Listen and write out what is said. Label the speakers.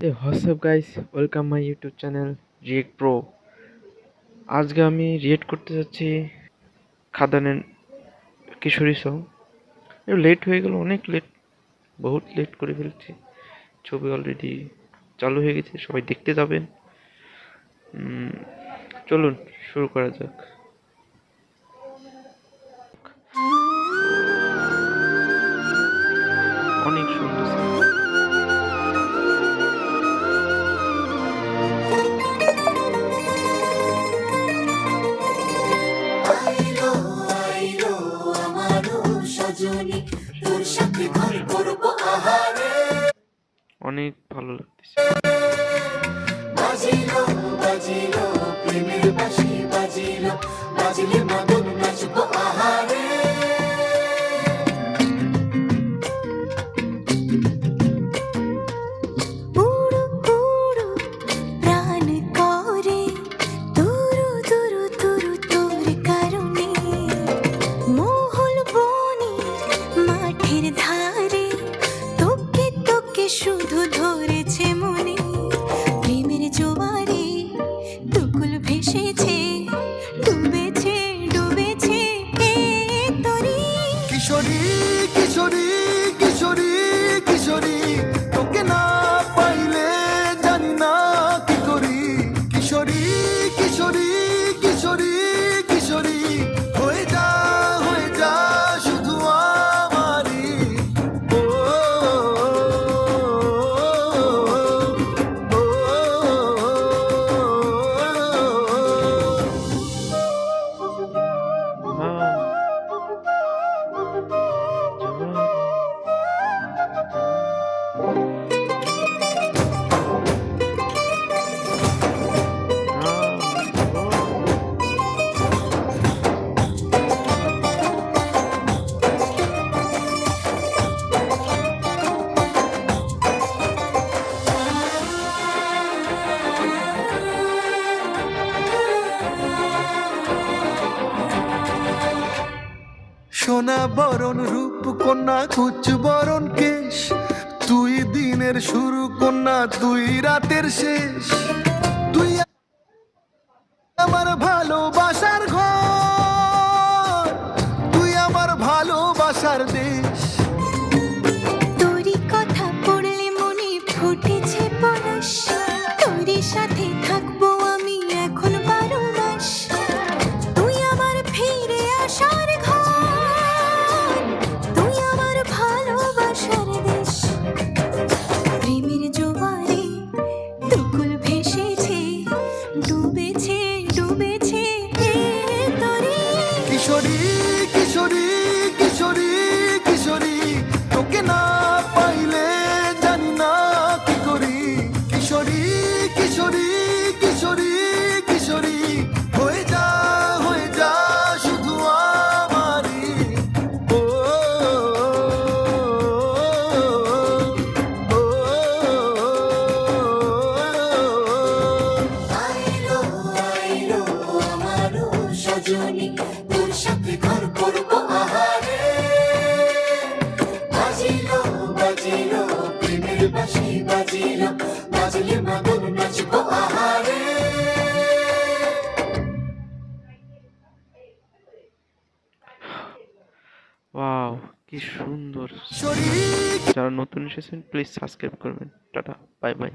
Speaker 1: Hey, what's up guys? Welcome my YouTube channel React Pro. আজকে আমি react করতে যাচ্ছি খাদানের কিশোরী সং। একটু লেট হয়ে গেল, অনেক লেট, বহুত লেট করে ফেলছি। ছবি অলরেডি চালু হয়ে গেছে, সবাই দেখতে যাবেন। চলুন শুরু করা যাক। অনেক সুন্দর song।
Speaker 2: আইলো আইলো আমারও সজনী, তোর সাথে ঘর করব আহারে।
Speaker 1: অনেক ভালো লাগতেছে।
Speaker 2: বাজিলো বাজিলো প্রেমের বাঁশি, বাজিলো বাজিলে মদন নাচবো আহারে। উড়ো উড়ো প্রাণ করে তুরু তুরু তুরু তোর কারণে, মহল বনে মাঠের ধারে তোকে তোকে শুধু ধরেছে মনে। প্রেমের জোয়ারে দুকুল ভেসেছে, ডুবেছে ডুবেছে এ তরি। কিশোরী কিশোরী কিশোরী কিশোরী, তোকে না পাইলে জানি না কি করি। কিশোরী কিশোরী কিশোরী কিশোরী, হয়ে যা শুধু আমারই। ও ও, সোনা বরণ রূপ কন্যা কুচ বরণ কেশ, তুই দিনের শুরু কন্যা তুই রাতের শেষ। তুই আমার ভালোবাসার ঘর, তুই আমার ভালোবাসার দেশ। তোরই কথা পড়লে মনে ফুটেছে পরশ, তোরই সাথে থাকবো আমি এখন 12 মাস। তুই আমার ফিরে আসার ঘর, তুই আমার ভালোবাসার দেশ। প্রেমের জোয়ারে দুকুল ভেসেছে, ডুবেছে ডুবেছে এ তরি। কিশোরী কিশোরী কিশোরী কিশোরী, তোকে না পাইলে জানি না কি করি। কিশোরী কিশোরী কিশোরী কিশোরী, হয়ে যা শুধু আমারই। ও ও, আইলো আইলো আমারও সজনী, তোর সাথে ঘর করব আহারে। বাজিলো বাজিলো প্রেমের বাঁশি, বাজিলো বাজিলে মদন নাচবো আহারে।
Speaker 1: ওয়াও, কি সুন্দর। যারা নতুন এসেছেন প্লিজ সাবস্ক্রাইব করবেন। Tata, bye bye.